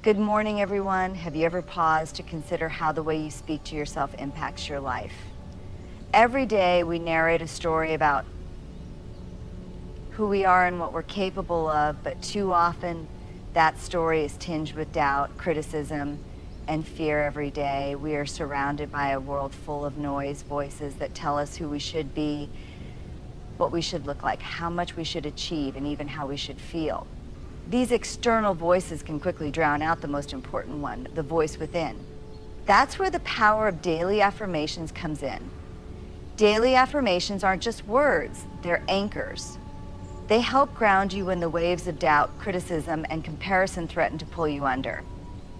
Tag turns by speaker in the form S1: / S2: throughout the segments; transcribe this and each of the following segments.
S1: Good morning, everyone. Have you ever paused to consider how the way you speak to yourself impacts your life? Every day we narrate a story about who we are and what we're capable of, but too often that story is tinged with doubt, criticism, and fear every day. We are surrounded by a world full of noise, voices that tell us who we should be, what we should look like, how much we should achieve, and even how we should feel. These external voices can quickly drown out the most important one, the voice within. That's where the power of daily affirmations comes in. Daily affirmations aren't just words, they're anchors. They help ground you when the waves of doubt, criticism, and comparison threaten to pull you under.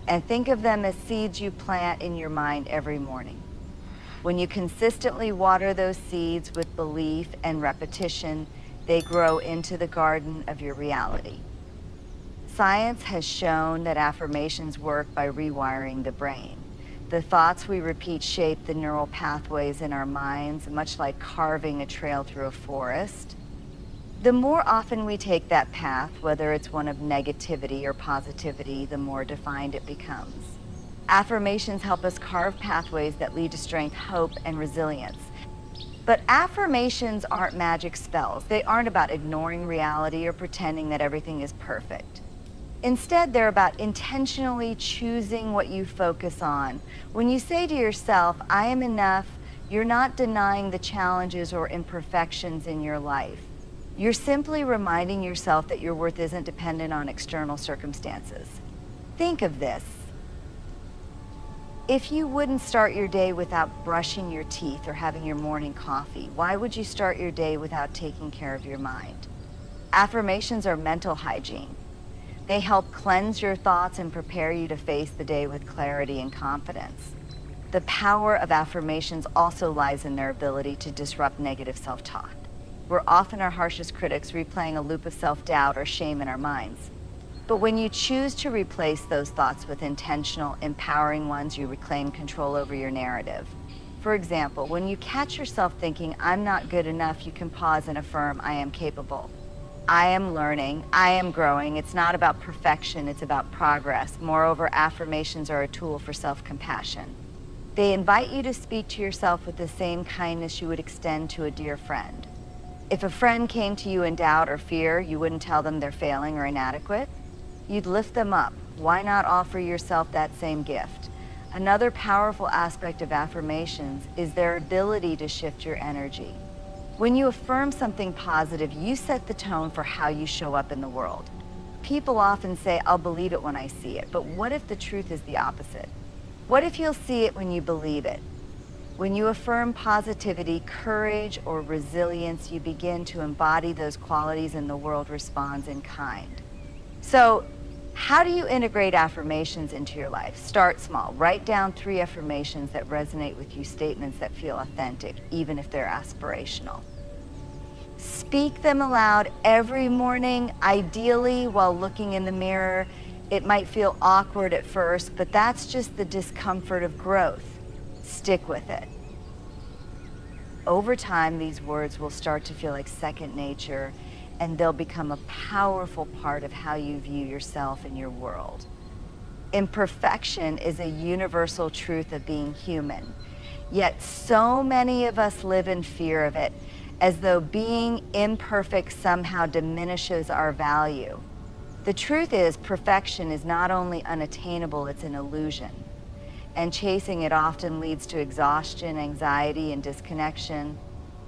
S1: And think of them as seeds you plant in your mind every morning. When you consistently water those seeds with belief and repetition, they grow into the garden of your reality. Science has shown that affirmations work by rewiring the brain. The thoughts we repeat shape the neural pathways in our minds, much like carving a trail through a forest. The more often we take that path, whether it's one of negativity or positivity, the more defined it becomes. Affirmations help us carve pathways that lead to strength, hope, and resilience. But affirmations aren't magic spells. They aren't about ignoring reality or pretending that everything is perfect. Instead, they're about intentionally choosing what you focus on. When you say to yourself, I am enough, you're not denying the challenges or imperfections in your life. You're simply reminding yourself that your worth isn't dependent on external circumstances. Think of this. If you wouldn't start your day without brushing your teeth or having your morning coffee, why would you start your day without taking care of your mind? Affirmations are mental hygiene. They help cleanse your thoughts and prepare you to face the day with clarity and confidence. The power of affirmations also lies in their ability to disrupt negative self-talk. We're often our harshest critics, replaying a loop of self-doubt or shame in our minds. But when you choose to replace those thoughts with intentional, empowering ones, you reclaim control over your narrative. For example, when you catch yourself thinking, I'm not good enough, you can pause and affirm, I am capable. I am learning, I am growing. It's not about perfection, it's about progress. Moreover, affirmations are a tool for self-compassion. They invite you to speak to yourself with the same kindness you would extend to a dear friend. If a friend came to you in doubt or fear, you wouldn't tell them they're failing or inadequate. You'd lift them up. Why not offer yourself that same gift? Another powerful aspect of affirmations is their ability to shift your energy. When you affirm something positive, you set the tone for how you show up in the world. People often say, I'll believe it when I see it, but what if the truth is the opposite? What if you'll see it when you believe it? When you affirm positivity, courage, or resilience, you begin to embody those qualities and the world responds in kind. So, how do you integrate affirmations into your life? Start small. Write down 3 affirmations that resonate with you, statements that feel authentic, even if they're aspirational. Speak them aloud every morning, ideally while looking in the mirror. It might feel awkward at first, but that's just the discomfort of growth. Stick with it. Over time, these words will start to feel like second nature, and they'll become a powerful part of how you view yourself and your world. Imperfection is a universal truth of being human, yet so many of us live in fear of it, as though being imperfect somehow diminishes our value. The truth is, perfection is not only unattainable, it's an illusion. And chasing it often leads to exhaustion, anxiety, and disconnection.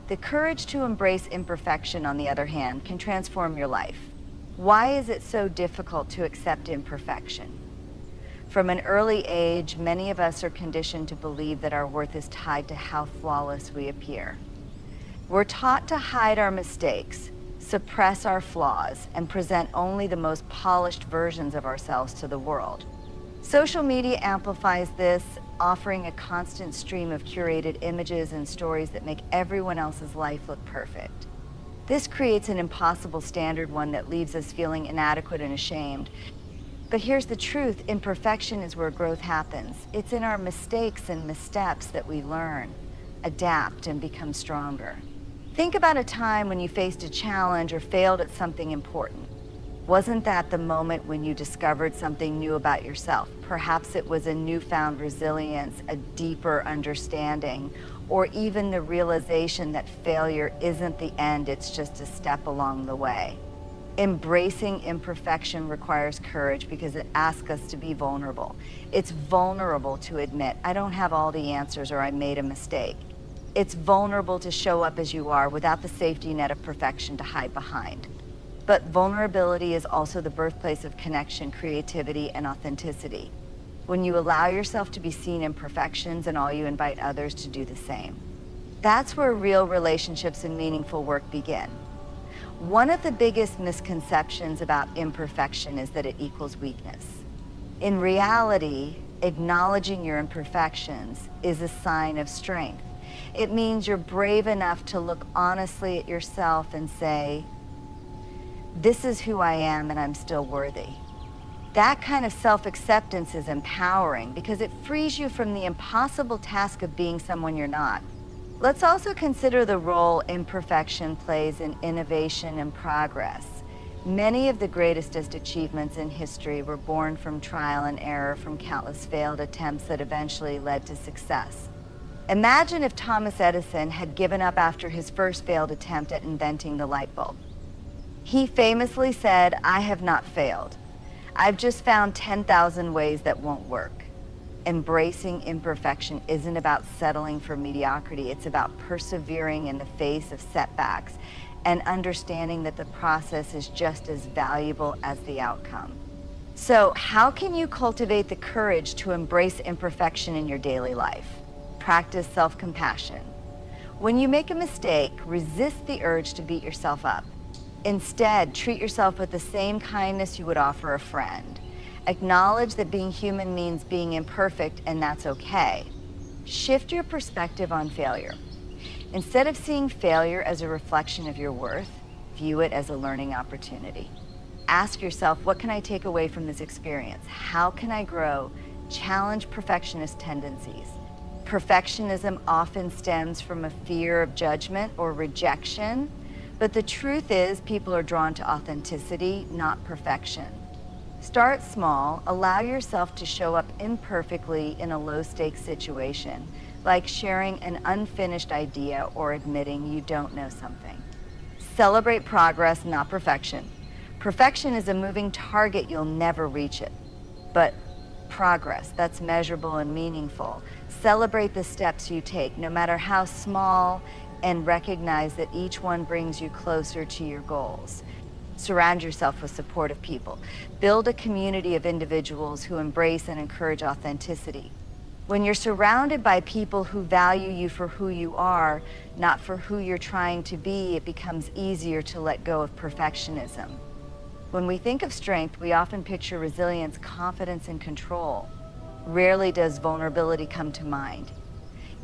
S1: The courage to embrace imperfection, on the other hand, can transform your life. Why is it so difficult to accept imperfection? From an early age, many of us are conditioned to believe that our worth is tied to how flawless we appear. We're taught to hide our mistakes, suppress our flaws, and present only the most polished versions of ourselves to the world. Social media amplifies this, offering a constant stream of curated images and stories that make everyone else's life look perfect. This creates an impossible standard, one that leaves us feeling inadequate and ashamed. But here's the truth, imperfection is where growth happens. It's in our mistakes and missteps that we learn, adapt, and become stronger. Think about a time when you faced a challenge or failed at something important. Wasn't that the moment when you discovered something new about yourself? Perhaps it was a newfound resilience, a deeper understanding, or even the realization that failure isn't the end, it's just a step along the way. Embracing imperfection requires courage because it asks us to be vulnerable. It's vulnerable to admit, I don't have all the answers or I made a mistake. It's vulnerable to show up as you are without the safety net of perfection to hide behind. But vulnerability is also the birthplace of connection, creativity, and authenticity. When you allow yourself to be seen in imperfections and all you invite others to do the same. That's where real relationships and meaningful work begin. One of the biggest misconceptions about imperfection is that it equals weakness. In reality, acknowledging your imperfections is a sign of strength. It means you're brave enough to look honestly at yourself and say, this is who I am and I'm still worthy. That kind of self-acceptance is empowering because it frees you from the impossible task of being someone you're not. Let's also consider the role imperfection plays in innovation and progress. Many of the greatest achievements in history were born from trial and error, from countless failed attempts that eventually led to success. Imagine if Thomas Edison had given up after his first failed attempt at inventing the light bulb. He famously said, I have not failed. I've just found 10,000 ways that won't work. Embracing imperfection isn't about settling for mediocrity. It's about persevering in the face of setbacks and understanding that the process is just as valuable as the outcome. So, how can you cultivate the courage to embrace imperfection in your daily life? Practice self-compassion. When you make a mistake, resist the urge to beat yourself up. Instead, treat yourself with the same kindness you would offer a friend. Acknowledge that being human means being imperfect, and that's okay. Shift your perspective on failure. Instead of seeing failure as a reflection of your worth, view it as a learning opportunity. Ask yourself, what can I take away from this experience? How can I grow? Challenge perfectionist tendencies. Perfectionism often stems from a fear of judgment or rejection, but the truth is people are drawn to authenticity, not perfection. Start small, allow yourself to show up imperfectly in a low-stakes situation, like sharing an unfinished idea or admitting you don't know something. Celebrate progress, not perfection. Perfection is a moving target, you'll never reach it. But progress, that's measurable and meaningful. Celebrate the steps you take, no matter how small, and recognize that each one brings you closer to your goals. Surround yourself with supportive people. Build a community of individuals who embrace and encourage authenticity. When you're surrounded by people who value you for who you are, not for who you're trying to be, it becomes easier to let go of perfectionism. When we think of strength, we often picture resilience, confidence, and control. Rarely does vulnerability come to mind.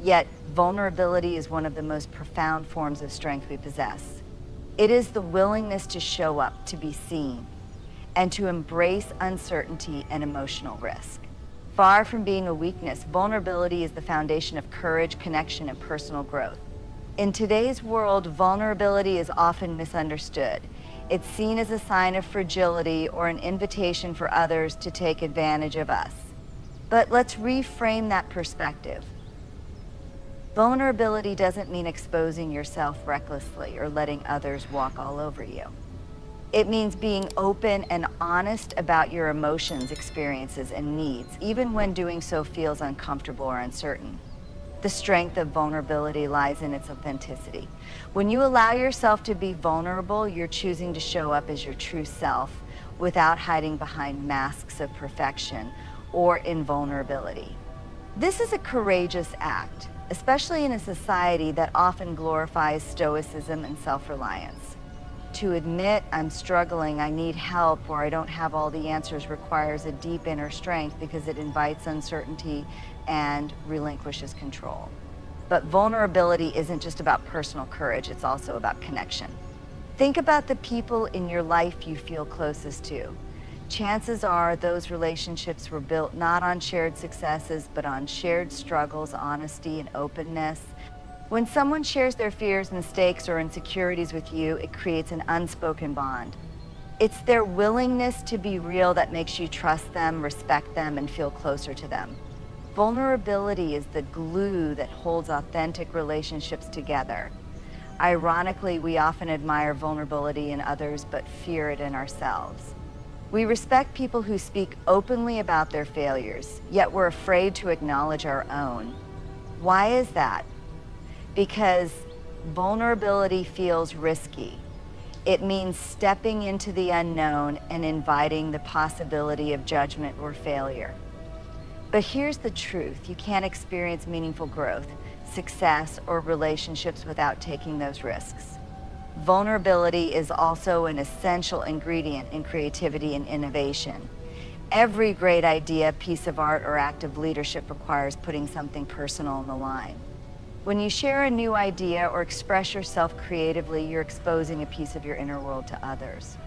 S1: Yet, vulnerability is one of the most profound forms of strength we possess. It is the willingness to show up, to be seen, and to embrace uncertainty and emotional risk. Far from being a weakness, vulnerability is the foundation of courage, connection, and personal growth. In today's world, vulnerability is often misunderstood. It's seen as a sign of fragility or an invitation for others to take advantage of us. But let's reframe that perspective. Vulnerability doesn't mean exposing yourself recklessly or letting others walk all over you. It means being open and honest about your emotions, experiences, and needs, even when doing so feels uncomfortable or uncertain. The strength of vulnerability lies in its authenticity. When you allow yourself to be vulnerable, you're choosing to show up as your true self without hiding behind masks of perfection or invulnerability. This is a courageous act, especially in a society that often glorifies stoicism and self-reliance. To admit I'm struggling, I need help, or I don't have all the answers requires a deep inner strength because it invites uncertainty and relinquishes control. But vulnerability isn't just about personal courage, it's also about connection. Think about the people in your life you feel closest to. Chances are those relationships were built not on shared successes, but on shared struggles, honesty, and openness. When someone shares their fears, mistakes, or insecurities with you, it creates an unspoken bond. It's their willingness to be real that makes you trust them, respect them, and feel closer to them. Vulnerability is the glue that holds authentic relationships together. Ironically, we often admire vulnerability in others but fear it in ourselves. We respect people who speak openly about their failures, yet we're afraid to acknowledge our own. Why is that? Because vulnerability feels risky. It means stepping into the unknown and inviting the possibility of judgment or failure. But here's the truth: you can't experience meaningful growth, success, or relationships without taking those risks. Vulnerability is also an essential ingredient in creativity and innovation. Every great idea, piece of art, or act of leadership requires putting something personal on the line. When you share a new idea or express yourself creatively, you're exposing a piece of your inner world to others.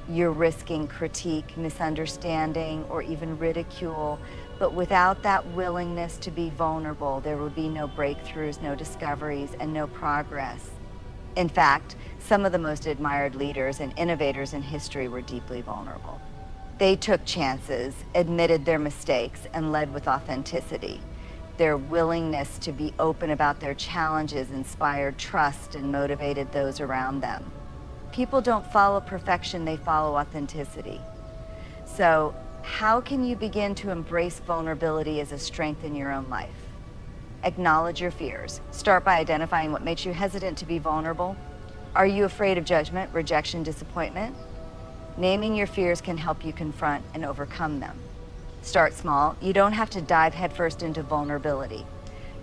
S1: You're risking critique, misunderstanding, or even ridicule, but without that willingness to be vulnerable, there would be no breakthroughs, no discoveries, and no progress. In fact, some of the most admired leaders and innovators in history were deeply vulnerable. They took chances, admitted their mistakes, and led with authenticity. Their willingness to be open about their challenges inspired trust and motivated those around them. People don't follow perfection, they follow authenticity. So, how can you begin to embrace vulnerability as a strength in your own life? Acknowledge your fears. Start by identifying what makes you hesitant to be vulnerable. Are you afraid of judgment, rejection, disappointment? Naming your fears can help you confront and overcome them. Start small. You don't have to dive headfirst into vulnerability.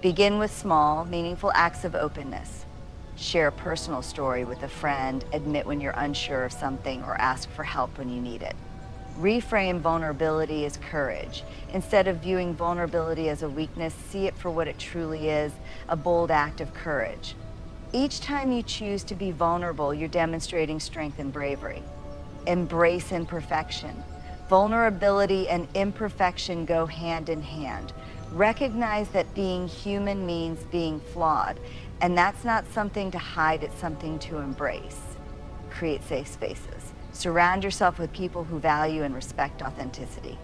S1: Begin with small, meaningful acts of openness. Share a personal story with a friend, admit when you're unsure of something, or ask for help when you need it. Reframe vulnerability as courage. Instead of viewing vulnerability as a weakness, see it for what it truly is, a bold act of courage. Each time you choose to be vulnerable, you're demonstrating strength and bravery. Embrace imperfection. Vulnerability and imperfection go hand in hand. Recognize that being human means being flawed, and that's not something to hide, it's something to embrace. Create safe spaces. Surround yourself with people who value and respect authenticity.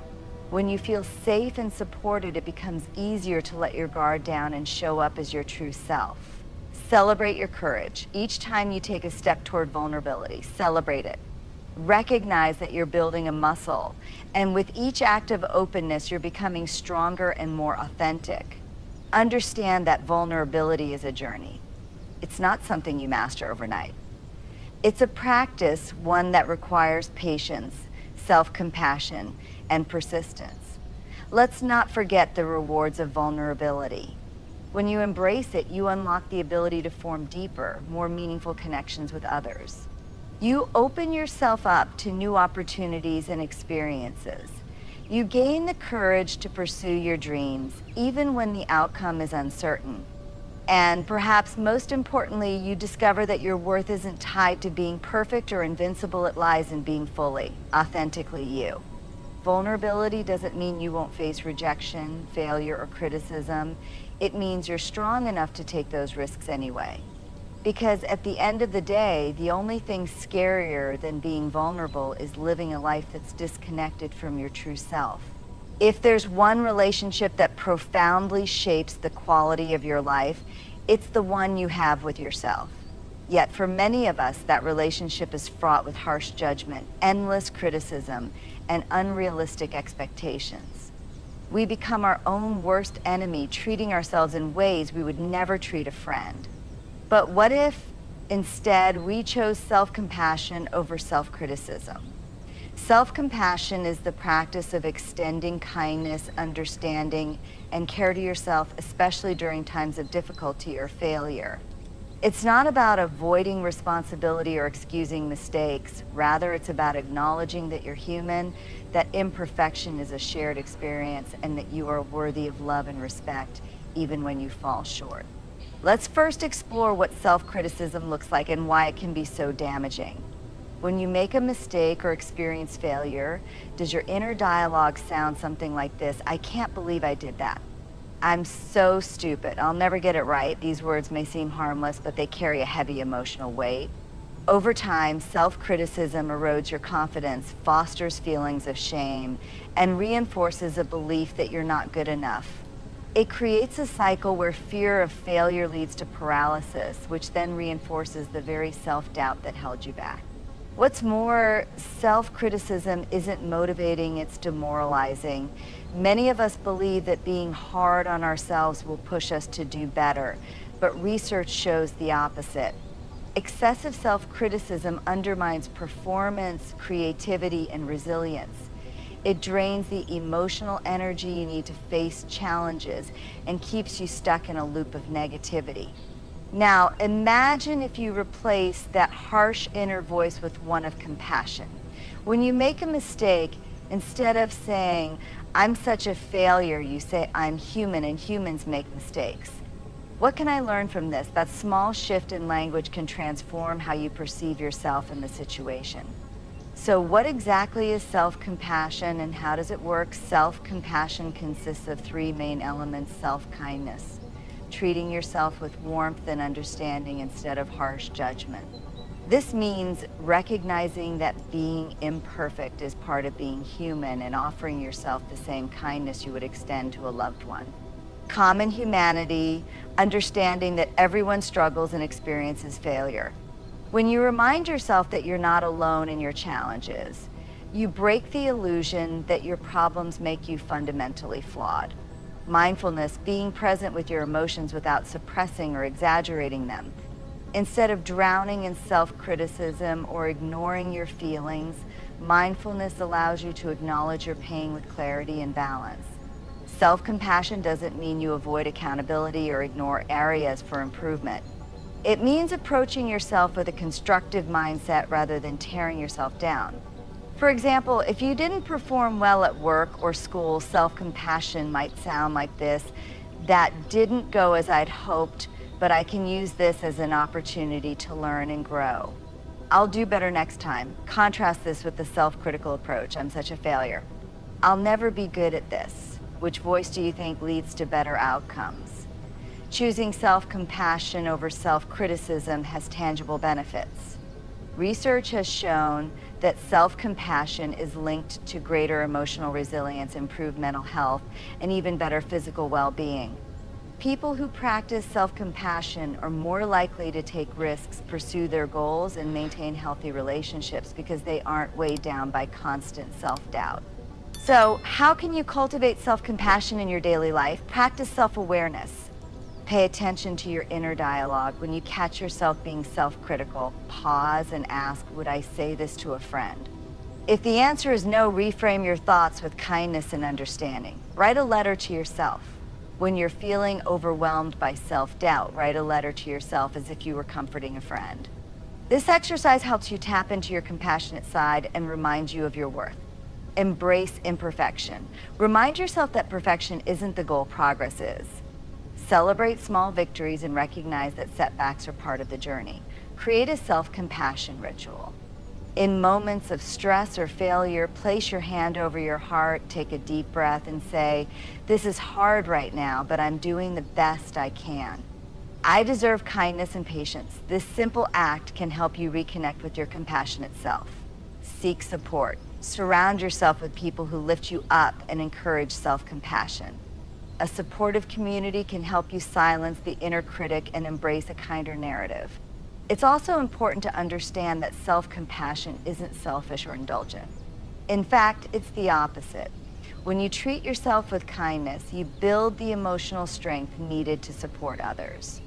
S1: When you feel safe and supported, it becomes easier to let your guard down and show up as your true self. Celebrate your courage. Each time you take a step toward vulnerability, celebrate it. Recognize that you're building a muscle, and with each act of openness, you're becoming stronger and more authentic. Understand that vulnerability is a journey. It's not something you master overnight. It's a practice, one that requires patience, self-compassion, and persistence. Let's not forget the rewards of vulnerability. When you embrace it, you unlock the ability to form deeper, more meaningful connections with others. You open yourself up to new opportunities and experiences. You gain the courage to pursue your dreams, even when the outcome is uncertain. And perhaps most importantly, you discover that your worth isn't tied to being perfect or invincible. It lies in being fully, authentically you. Vulnerability doesn't mean you won't face rejection, failure, or criticism. It means you're strong enough to take those risks anyway. Because at the end of the day, the only thing scarier than being vulnerable is living a life that's disconnected from your true self. If there's one relationship that profoundly shapes the quality of your life, it's the one you have with yourself. Yet for many of us, that relationship is fraught with harsh judgment, endless criticism, and unrealistic expectations. We become our own worst enemy, treating ourselves in ways we would never treat a friend. But what if instead we chose self-compassion over self-criticism? Self-compassion is the practice of extending kindness, understanding, and care to yourself, especially during times of difficulty or failure. It's not about avoiding responsibility or excusing mistakes. Rather, it's about acknowledging that you're human, that imperfection is a shared experience, and that you are worthy of love and respect, even when you fall short. Let's first explore what self-criticism looks like and why it can be so damaging. When you make a mistake or experience failure, does your inner dialogue sound something like this? I can't believe I did that. I'm so stupid. I'll never get it right. These words may seem harmless, but they carry a heavy emotional weight. Over time, self-criticism erodes your confidence, fosters feelings of shame, and reinforces a belief that you're not good enough. It creates a cycle where fear of failure leads to paralysis, which then reinforces the very self-doubt that held you back. What's more, self-criticism isn't motivating, it's demoralizing. Many of us believe that being hard on ourselves will push us to do better, but research shows the opposite. Excessive self-criticism undermines performance, creativity, and resilience. It drains the emotional energy you need to face challenges and keeps you stuck in a loop of negativity. Now, imagine if you replace that harsh inner voice with one of compassion. When you make a mistake, instead of saying, "I'm such a failure," you say, "I'm human and humans make mistakes." What can I learn from this? That small shift in language can transform how you perceive yourself in the situation. So what exactly is self-compassion and how does it work? Self-compassion consists of three main elements: self-kindness, treating yourself with warmth and understanding instead of harsh judgment. This means recognizing that being imperfect is part of being human and offering yourself the same kindness you would extend to a loved one. Common humanity, understanding that everyone struggles and experiences failure. When you remind yourself that you're not alone in your challenges, you break the illusion that your problems make you fundamentally flawed. Mindfulness, being present with your emotions without suppressing or exaggerating them. Instead of drowning in self-criticism or ignoring your feelings, mindfulness allows you to acknowledge your pain with clarity and balance. Self-compassion doesn't mean you avoid accountability or ignore areas for improvement. It means approaching yourself with a constructive mindset rather than tearing yourself down. For example, if you didn't perform well at work or school, self-compassion might sound like this: "That didn't go as I'd hoped, but I can use this as an opportunity to learn and grow. I'll do better next time." Contrast this with the self-critical approach: "I'm such a failure. I'll never be good at this." Which voice do you think leads to better outcomes? Choosing self-compassion over self-criticism has tangible benefits. Research has shown that self-compassion is linked to greater emotional resilience, improved mental health, and even better physical well-being. People who practice self-compassion are more likely to take risks, pursue their goals, and maintain healthy relationships because they aren't weighed down by constant self-doubt. So, how can you cultivate self-compassion in your daily life? Practice self-awareness. Pay attention to your inner dialogue. When you catch yourself being self-critical, pause and ask, "Would I say this to a friend?" If the answer is no, reframe your thoughts with kindness and understanding. Write a letter to yourself. When you're feeling overwhelmed by self-doubt, write a letter to yourself as if you were comforting a friend. This exercise helps you tap into your compassionate side and reminds you of your worth. Embrace imperfection. Remind yourself that perfection isn't the goal, progress is. Celebrate small victories and recognize that setbacks are part of the journey. Create a self-compassion ritual. In moments of stress or failure, place your hand over your heart, take a deep breath, and say, "This is hard right now, but I'm doing the best I can. I deserve kindness and patience." This simple act can help you reconnect with your compassionate self. Seek support. Surround yourself with people who lift you up and encourage self-compassion. A supportive community can help you silence the inner critic and embrace a kinder narrative. It's also important to understand that self-compassion isn't selfish or indulgent. In fact, it's the opposite. When you treat yourself with kindness, you build the emotional strength needed to support others.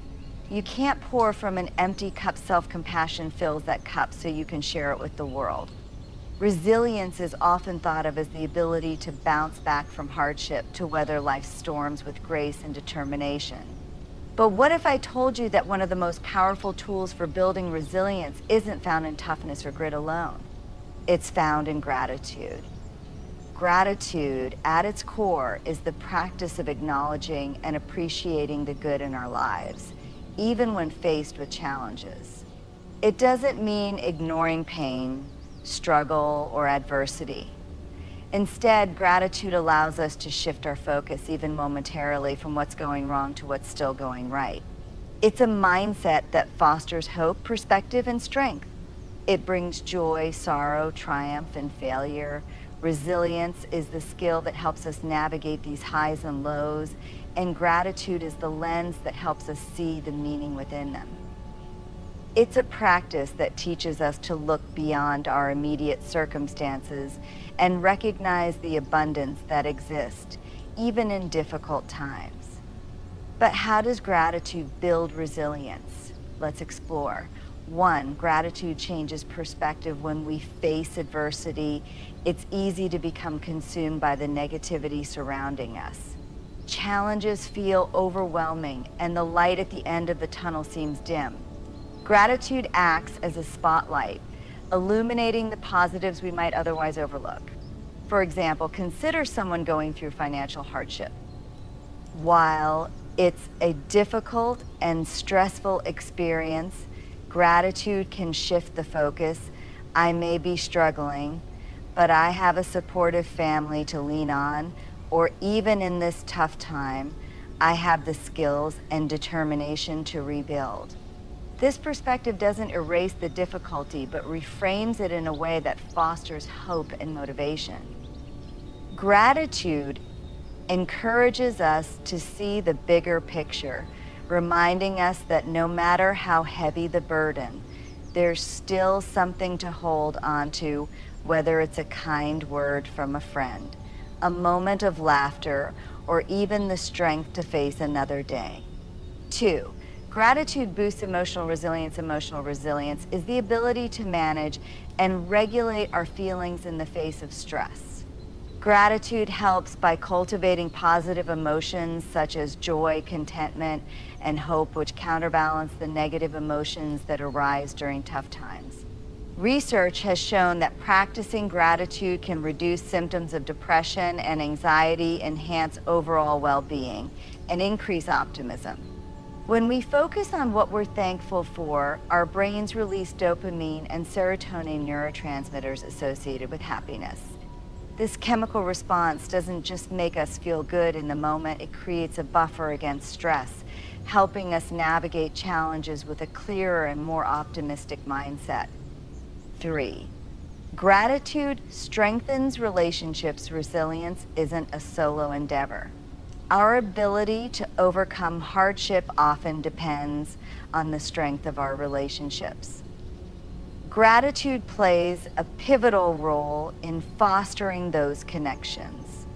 S1: You can't pour from an empty cup. Self-compassion fills that cup so you can share it with the world. Resilience is often thought of as the ability to bounce back from hardship, to weather life's storms with grace and determination. But what if I told you that one of the most powerful tools for building resilience isn't found in toughness or grit alone? It's found in gratitude. Gratitude, at its core, is the practice of acknowledging and appreciating the good in our lives, even when faced with challenges. It doesn't mean ignoring pain, struggle, or adversity. Instead, gratitude allows us to shift our focus, even momentarily, from what's going wrong to what's still going right. It's a mindset that fosters hope, perspective, and strength. It brings joy, sorrow, triumph, and failure. Resilience is the skill that helps us navigate these highs and lows, and gratitude is the lens that helps us see the meaning within them. It's a practice that teaches us to look beyond our immediate circumstances and recognize the abundance that exists, even in difficult times. But how does gratitude build resilience? Let's explore. 1, gratitude changes perspective. When we face adversity, it's easy to become consumed by the negativity surrounding us. Challenges feel overwhelming, and the light at the end of the tunnel seems dim. Gratitude acts as a spotlight, illuminating the positives we might otherwise overlook. For example, consider someone going through financial hardship. While it's a difficult and stressful experience, gratitude can shift the focus. I may be struggling, but I have a supportive family to lean on, or even in this tough time, I have the skills and determination to rebuild. This perspective doesn't erase the difficulty, but reframes it in a way that fosters hope and motivation. Gratitude encourages us to see the bigger picture, reminding us that no matter how heavy the burden, there's still something to hold on to, whether it's a kind word from a friend, a moment of laughter, or even the strength to face another day. 2, gratitude boosts emotional resilience. Emotional resilience is the ability to manage and regulate our feelings in the face of stress. Gratitude helps by cultivating positive emotions such as joy, contentment, and hope, which counterbalance the negative emotions that arise during tough times. Research has shown that practicing gratitude can reduce symptoms of depression and anxiety, enhance overall well-being, and increase optimism. When we focus on what we're thankful for, our brains release dopamine and serotonin, neurotransmitters associated with happiness. This chemical response doesn't just make us feel good in the moment, it creates a buffer against stress, helping us navigate challenges with a clearer and more optimistic mindset. 3, gratitude strengthens relationships. Resilience isn't a solo endeavor. Our ability to overcome hardship often depends on the strength of our relationships. Gratitude plays a pivotal role in fostering those connections.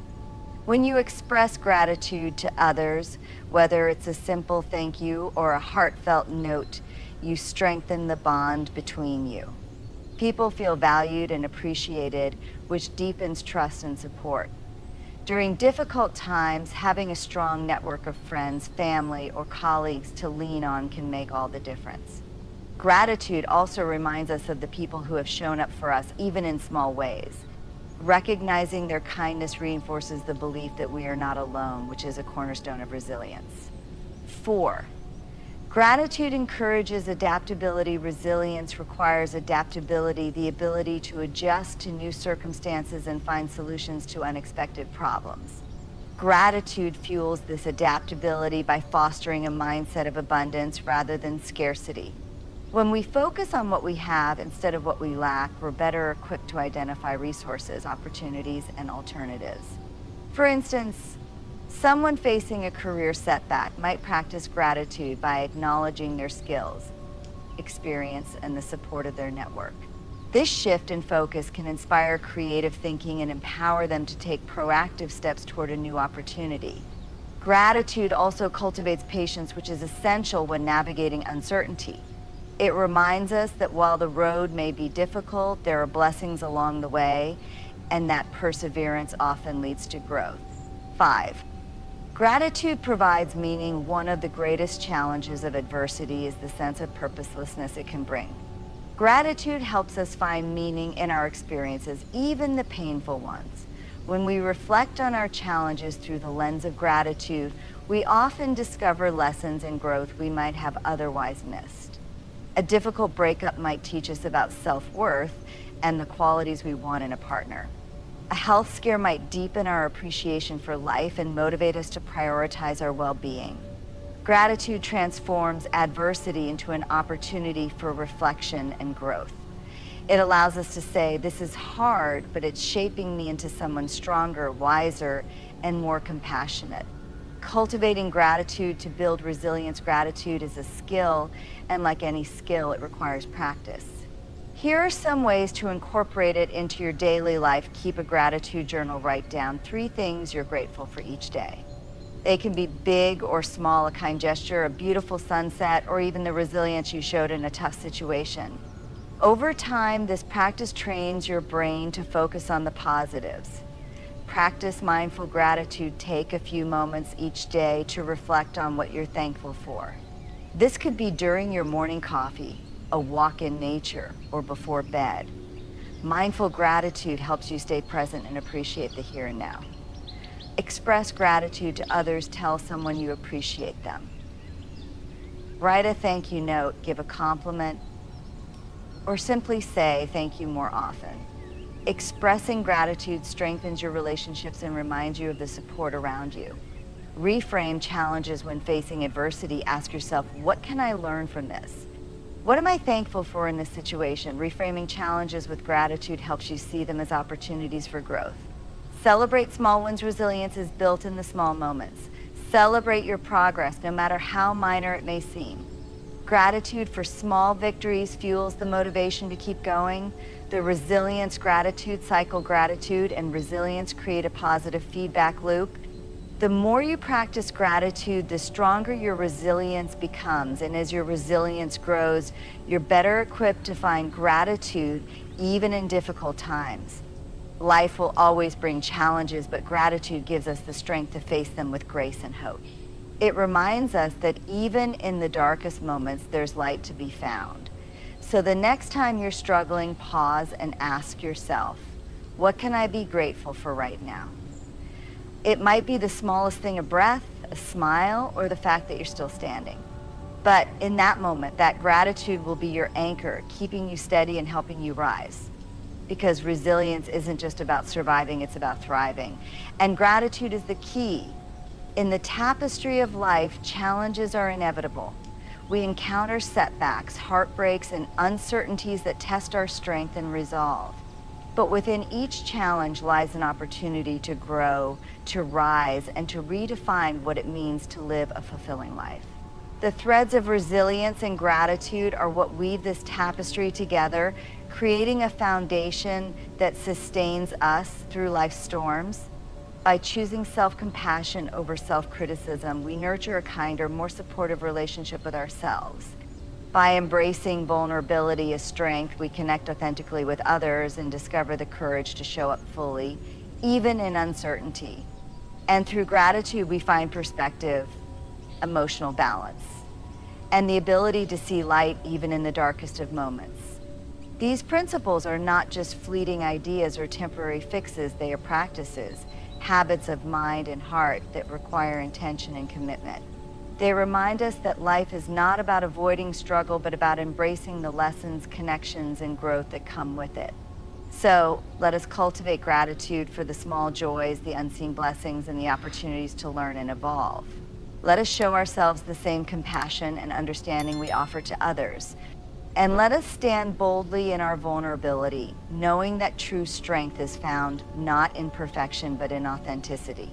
S1: When you express gratitude to others, whether it's a simple thank you or a heartfelt note, you strengthen the bond between you. People feel valued and appreciated, which deepens trust and support. During difficult times, having a strong network of friends, family, or colleagues to lean on can make all the difference. Gratitude also reminds us of the people who have shown up for us, even in small ways. Recognizing their kindness reinforces the belief that we are not alone, which is a cornerstone of resilience. 4, gratitude encourages adaptability. Resilience requires adaptability, the ability to adjust to new circumstances and find solutions to unexpected problems. Gratitude fuels this adaptability by fostering a mindset of abundance rather than scarcity. When we focus on what we have instead of what we lack, we're better equipped to identify resources, opportunities, and alternatives. For instance, someone facing a career setback might practice gratitude by acknowledging their skills, experience, and the support of their network. This shift in focus can inspire creative thinking and empower them to take proactive steps toward a new opportunity. Gratitude also cultivates patience, which is essential when navigating uncertainty. It reminds us that while the road may be difficult, there are blessings along the way, and that perseverance often leads to growth. 5, gratitude provides meaning. One of the greatest challenges of adversity is the sense of purposelessness it can bring. Gratitude helps us find meaning in our experiences, even the painful ones. When we reflect on our challenges through the lens of gratitude, we often discover lessons and growth we might have otherwise missed. A difficult breakup might teach us about self-worth and the qualities we want in a partner. A health scare might deepen our appreciation for life and motivate us to prioritize our well-being. Gratitude transforms adversity into an opportunity for reflection and growth. It allows us to say, this is hard, but it's shaping me into someone stronger, wiser, and more compassionate. Cultivating gratitude to build resilience. Gratitude is a skill, and like any skill, it requires practice. Here are some ways to incorporate it into your daily life. Keep a gratitude journal. Write down 3 things you're grateful for each day. They can be big or small: a kind gesture, a beautiful sunset, or even the resilience you showed in a tough situation. Over time, this practice trains your brain to focus on the positives. Practice mindful gratitude. Take a few moments each day to reflect on what you're thankful for. This could be during your morning coffee, a walk in nature, or before bed. Mindful gratitude helps you stay present and appreciate the here and now. Express gratitude to others. Tell someone you appreciate them. Write a thank you note, give a compliment, or simply say thank you more often. Expressing gratitude strengthens your relationships and reminds you of the support around you. Reframe challenges. When facing adversity, ask yourself, what can I learn from this? What am I thankful for in this situation? Reframing challenges with gratitude helps you see them as opportunities for growth. Celebrate small wins. Resilience is built in the small moments. Celebrate your progress, no matter how minor it may seem. Gratitude for small victories fuels the motivation to keep going. The resilience gratitude cycle. Gratitude and resilience create a positive feedback loop. The more you practice gratitude, the stronger your resilience becomes. And as your resilience grows, you're better equipped to find gratitude even in difficult times. Life will always bring challenges, but gratitude gives us the strength to face them with grace and hope. It reminds us that even in the darkest moments, there's light to be found. So the next time you're struggling, pause and ask yourself, what can I be grateful for right now? It might be the smallest thing: a breath, a smile, or the fact that you're still standing. But in that moment, that gratitude will be your anchor, keeping you steady and helping you rise. Because resilience isn't just about surviving, it's about thriving. And gratitude is the key. In the tapestry of life, challenges are inevitable. We encounter setbacks, heartbreaks, and uncertainties that test our strength and resolve. But within each challenge lies an opportunity to grow, to rise, and to redefine what it means to live a fulfilling life. The threads of resilience and gratitude are what weave this tapestry together, creating a foundation that sustains us through life's storms. By choosing self-compassion over self-criticism, we nurture a kinder, more supportive relationship with ourselves. By embracing vulnerability as strength, we connect authentically with others and discover the courage to show up fully, even in uncertainty. And through gratitude, we find perspective, emotional balance, and the ability to see light even in the darkest of moments. These principles are not just fleeting ideas or temporary fixes, they are practices, habits of mind and heart that require intention and commitment. They remind us that life is not about avoiding struggle, but about embracing the lessons, connections, and growth that come with it. So let us cultivate gratitude for the small joys, the unseen blessings, and the opportunities to learn and evolve. Let us show ourselves the same compassion and understanding we offer to others. And let us stand boldly in our vulnerability, knowing that true strength is found not in perfection, but in authenticity.